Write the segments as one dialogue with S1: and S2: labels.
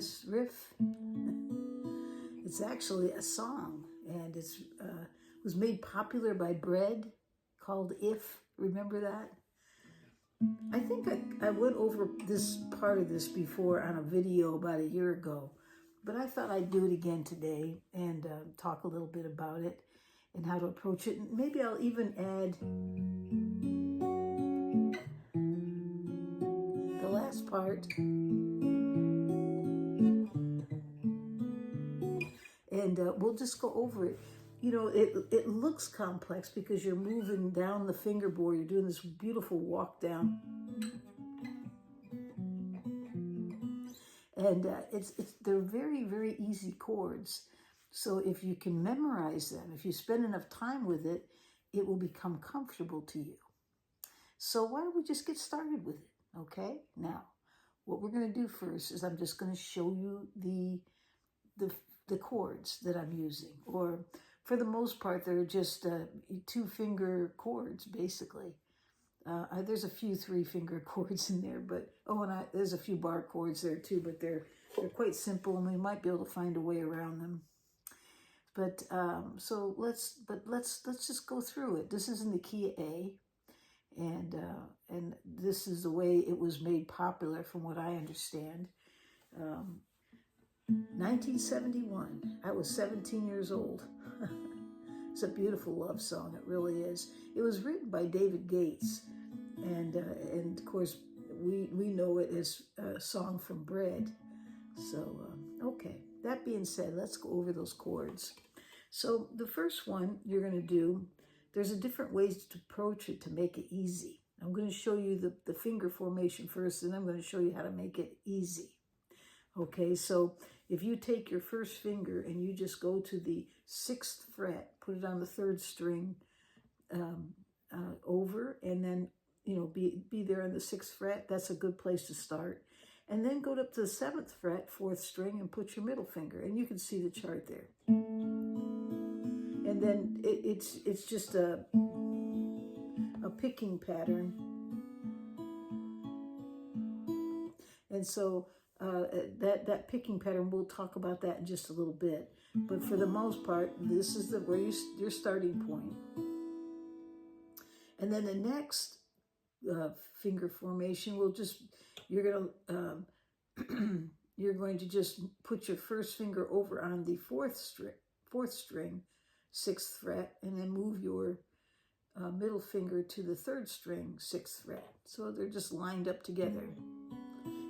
S1: this riff? It's actually a song, and it was made popular by Bread, called If. Remember that? I think I went over this part of this before on a video about a year ago, but I thought I'd do it again today and talk a little bit about it and how to approach it. And maybe I'll even add the last part. And we'll just go over it. You know, it looks complex because you're moving down the fingerboard. You're doing this beautiful walk down. And they're very, very easy chords. So if you can memorize them, if you spend enough time with it, it will become comfortable to you. So why don't we just get started with it, okay? Now, what we're going to do first is I'm just going to show you the chords that I'm using. Or for the most part, they're just 2-finger chords, basically. There's a few 3-finger chords in there, but there's a few bar chords there too, but they're quite simple, and we might be able to find a way around them. But so let's just go through it. This is in the key A, and this is the way it was made popular, from what I understand. 1971. I was 17 years old. It's a beautiful love song. It really is. It was written by David Gates, and of course we know it as a song from Bread. So okay. That being said, let's go over those chords. So the first one you're going to do, there's a different ways to approach it to make it easy. I'm going to show you the finger formation first, and I'm going to show you how to make it easy. Okay, so if you take your first finger and you just go to the 6th fret, put it on the 3rd string over, and then, you know, be there on the 6th fret, that's a good place to start. And then go up to the 7th fret, 4th string, and put your middle finger, and you can see the chart there. And then it's just a picking pattern. And so that picking pattern, we'll talk about that in just a little bit. But for the most part, this is where your starting point. And then the next finger formation will you're going to just put your first finger over on the 4th string, 6th fret, and then move your middle finger to the 3rd string, 6th fret. So they're just lined up together.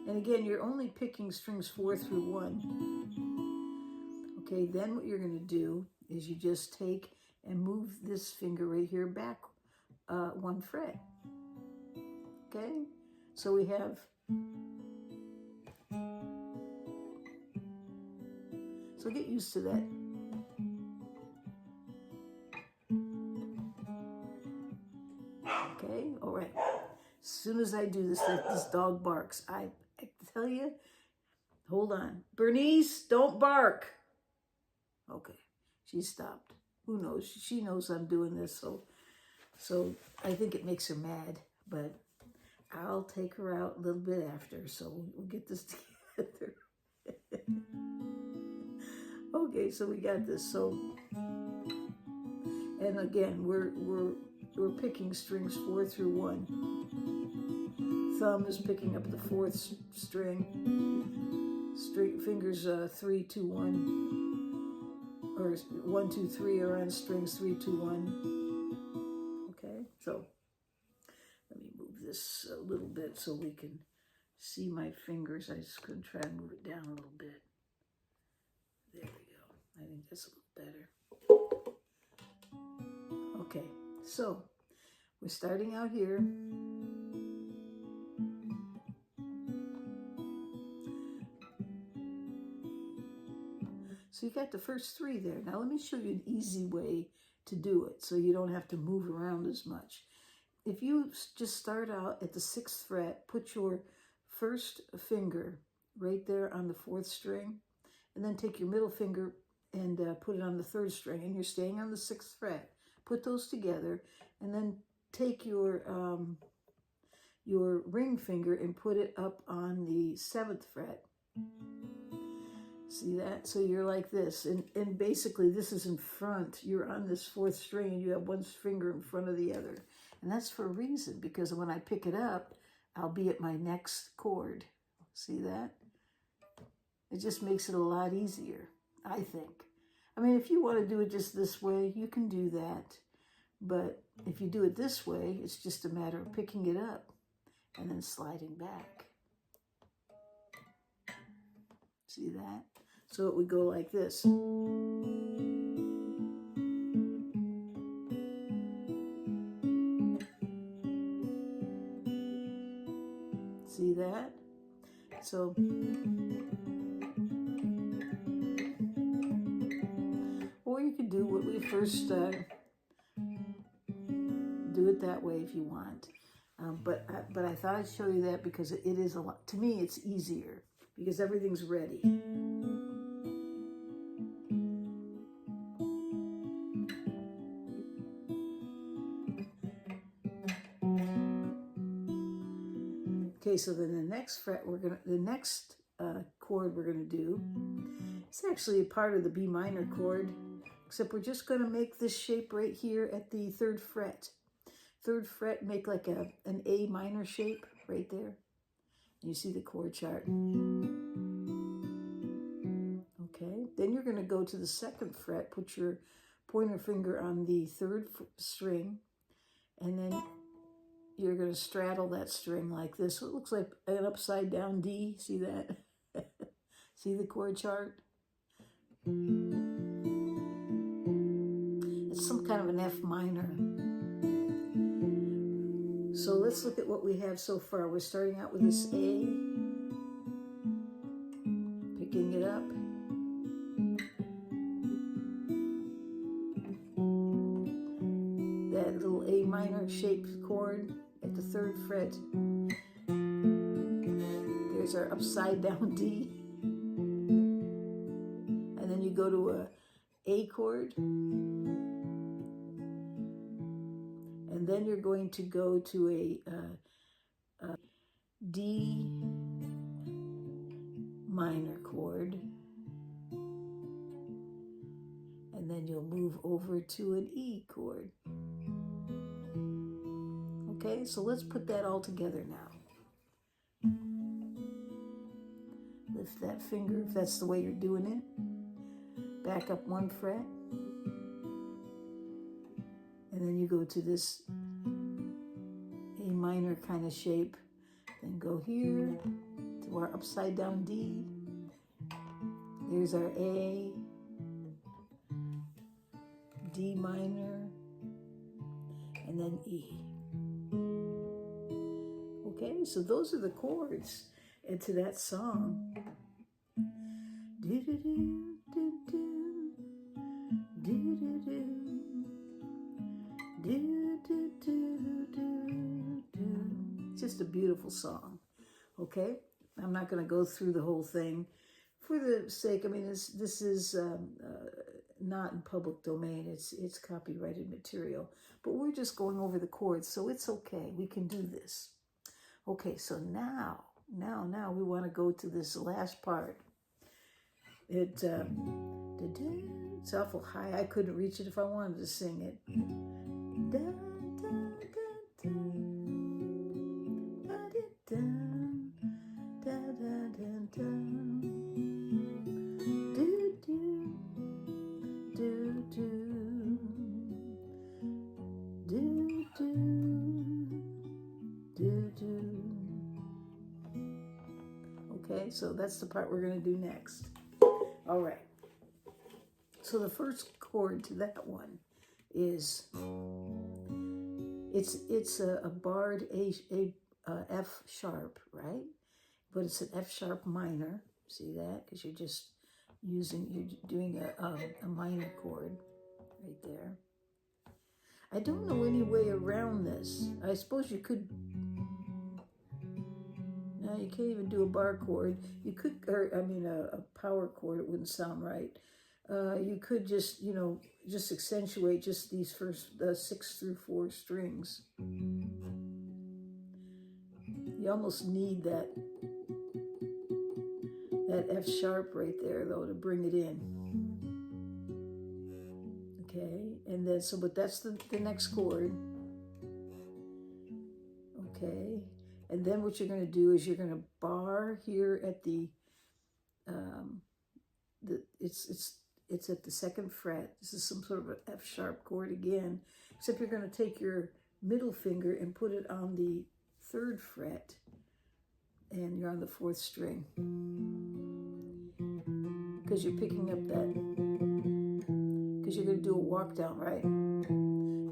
S1: And again, you're only picking strings 4 through 1. Okay, then what you're going to do is you just take and move this finger right here back 1 fret. Okay, so we have, so get used to that. Okay, all right. As soon as I do this, this dog barks. I tell you, hold on. Bernice, don't bark. Okay, she stopped. Who knows? She knows I'm doing this, so I think it makes her mad, but I'll take her out a little bit after, so we'll get this together. Okay, so we got this. So, and again, we're picking strings 4 through 1. Thumb is picking up the 4th string. Fingers 3, 2, 1, or 1, 2, 3 are on strings 3, 2, 1. Okay, so let me move this a little bit so we can see my fingers. I just couldn't try and move it down a little bit. There we go. I think that's a little better. Okay, so we're starting out here. So you got the first 3 there. Now let me show you an easy way to do it so you don't have to move around as much. If you just start out at the 6th fret, put your first finger right there on the 4th string, and then take your middle finger and put it on the 3rd string, and you're staying on the 6th fret. Put those together, and then take your ring finger and put it up on the 7th fret, See that? So you're like this, and basically this is in front. You're on this fourth string, and you have one finger in front of the other. And that's for a reason, because when I pick it up, I'll be at my next chord. See that? It just makes it a lot easier, I think. I mean, if you want to do it just this way, you can do that. But if you do it this way, it's just a matter of picking it up and then sliding back. See that? So it would go like this. See that? So, or you could do what we first do it that way if you want. But I thought I'd show you that because it is a lot. To me, it's easier because everything's ready. Okay, so then the next fret the next chord we're gonna do, it's actually a part of the B minor chord, except we're just gonna make this shape right here at the 3rd fret. 3rd fret, make like an A minor shape right there. You see the chord chart. Okay, then you're gonna go to the 2nd fret, put your pointer finger on the 3rd string, and then you're going to straddle that string like this. So it looks like an upside down D. See that? See the chord chart? It's some kind of an F minor. So let's look at what we have so far. We're starting out with this A, picking it up. That little A minor shaped chord at the 3rd fret. There's our upside down D. And then you go to a A chord. And then you're going to go to a D minor chord. And then you'll move over to an E chord. Okay, so let's put that all together now. Lift that finger if that's the way you're doing it. Back up 1 fret. And then you go to this A minor kind of shape. Then go here to our upside down D. There's our A, D minor, and then E. Okay, so those are the chords into that song. Just a beautiful song. Okay, I'm not going to go through the whole thing for the sake. I mean, this is not in public domain. It's copyrighted material. But we're just going over the chords, so it's okay. We can do this. Okay, so now we want to go to this last part. It's awful high. I couldn't reach it if I wanted to sing it. Okay, so that's the part we're going to do next. All right. So the first chord to that one is it's a barred F sharp, right? But it's an F sharp minor. See that? Because you're doing a minor chord right there. I don't know any way around this. I suppose you could. No, you can't even do a bar chord. You could, a power chord. It wouldn't sound right. You could just, just accentuate just these first 6 through 4 strings. You almost need that that F sharp right there, though, to bring it in. Okay, and then, so, but that's the next chord. Okay, and then what you're going to do is you're going to bar here at it's at the 2nd fret. This is some sort of an F sharp chord again, except you're going to take your middle finger and put it on the 3rd fret, and you're on the 4th string, because you're picking up that, because you're going to do a walk down, right?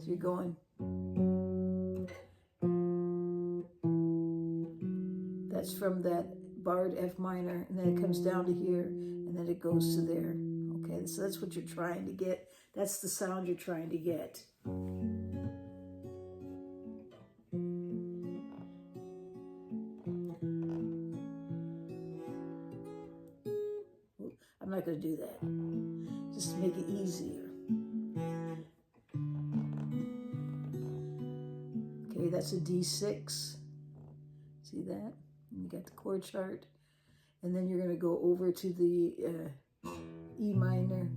S1: So you're going, that's from that barred F minor, and then it comes down to here, and then it goes to there. Okay, so that's what you're trying to get. That's the sound you're trying to get. I'm not going to do that, just to make it easier. Okay, that's a D6. See that? And you got the chord chart. And then you're going to go over to the E minor.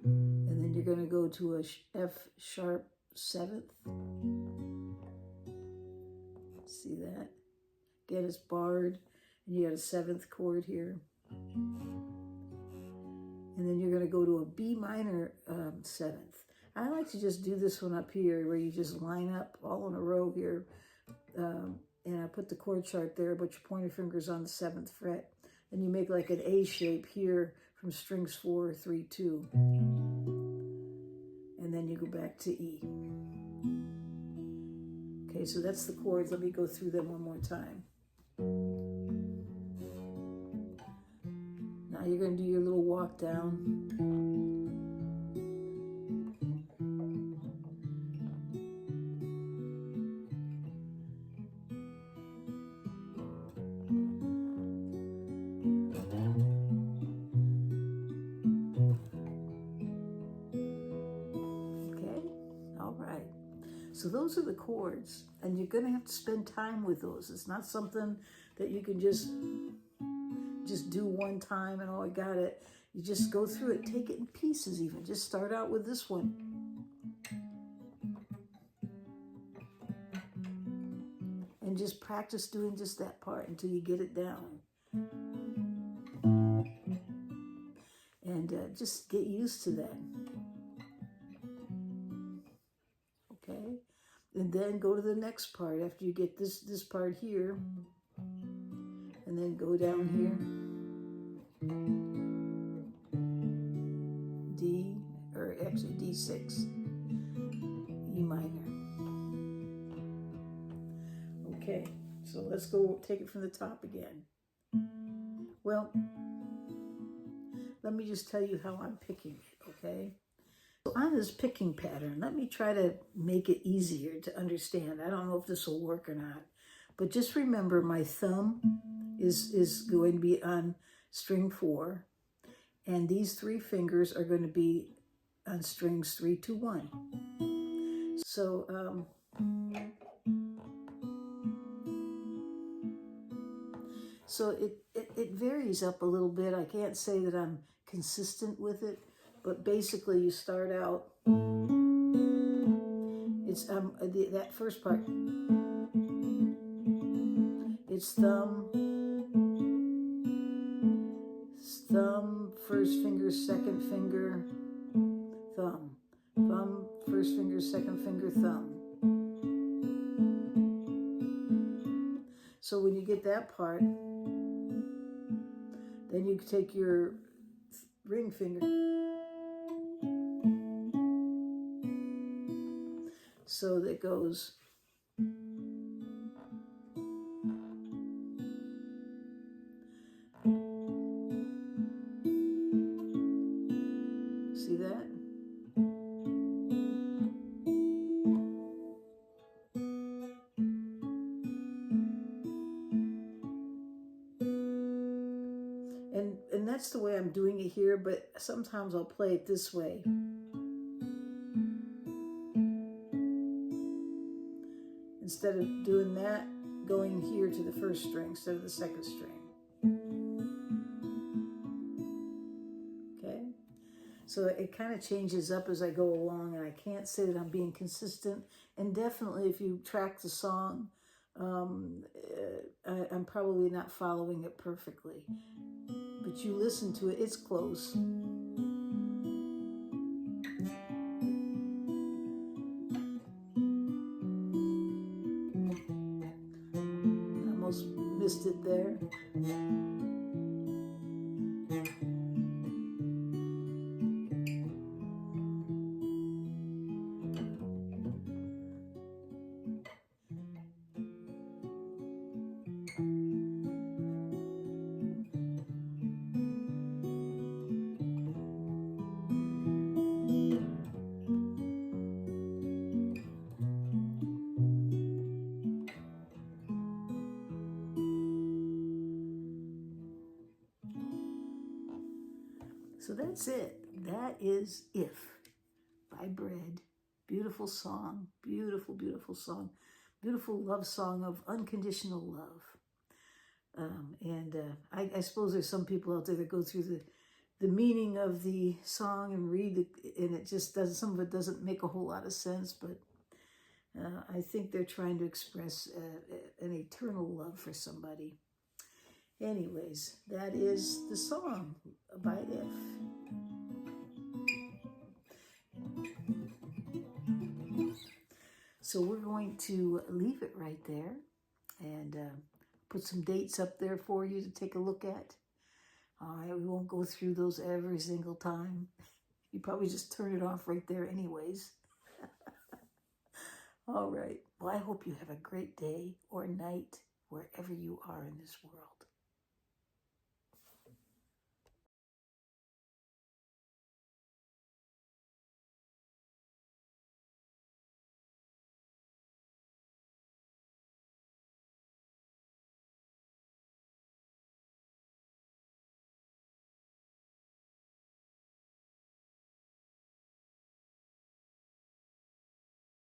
S1: And then you're going to go to a F sharp 7th. See that? Again, it's barred. And you got a 7th chord here. And then you're going to go to a B minor 7th. I like to just do this one up here where you just line up all in a row here. And I put the chord chart there, but your pointer finger's on the 7th fret. And you make like an A shape here from strings 4, 3, 2. And then you go back to E. Okay, so that's the chords. Let me go through them one more time. Now you're going to do your little walk down. So those are the chords, and you're going to have to spend time with those. It's not something that you can just do one time and, oh, I got it. You just go through it, take it in pieces even. Just start out with this one. And just practice doing just that part until you get it down. And just get used to that. Okay? And then go to the next part after you get this part here. And then go down here. D, or actually D6. E minor. Okay, so let's go take it from the top again. Well, let me just tell you how I'm picking it, okay? So on this picking pattern, let me try to make it easier to understand. I don't know if this will work or not, but just remember my thumb is going to be on string 4, and these 3 fingers are going to be on strings 3, 2, 1. So it varies up a little bit. I can't say that I'm consistent with it, but basically you start out, it's that first part, it's thumb, first finger, second finger, thumb, first finger, second finger, thumb. So when you get that part, then you take your ring finger. So that goes. See that? And that's the way I'm doing it here, but sometimes I'll play it this way. Instead of doing that, going here to the first string instead of the second string. So it kind of changes up as I go along, and I can't say that I'm being consistent. And definitely if you track the song, I'm probably not following it perfectly. But you listen to it, it's close. Almost missed it there. So that's it. That is If by Bread. Beautiful song. Beautiful, beautiful song. Beautiful love song of unconditional love. I suppose there's some people out there that go through the meaning of the song and read it, and it just doesn't, some of it doesn't make a whole lot of sense, but I think they're trying to express an eternal love for somebody. Anyways, that is the song by If. So we're going to leave it right there and put some dates up there for you to take a look at. All right, we won't go through those every single time. You probably just turn it off right there anyways. All right. Well, I hope you have a great day or night wherever you are in this world.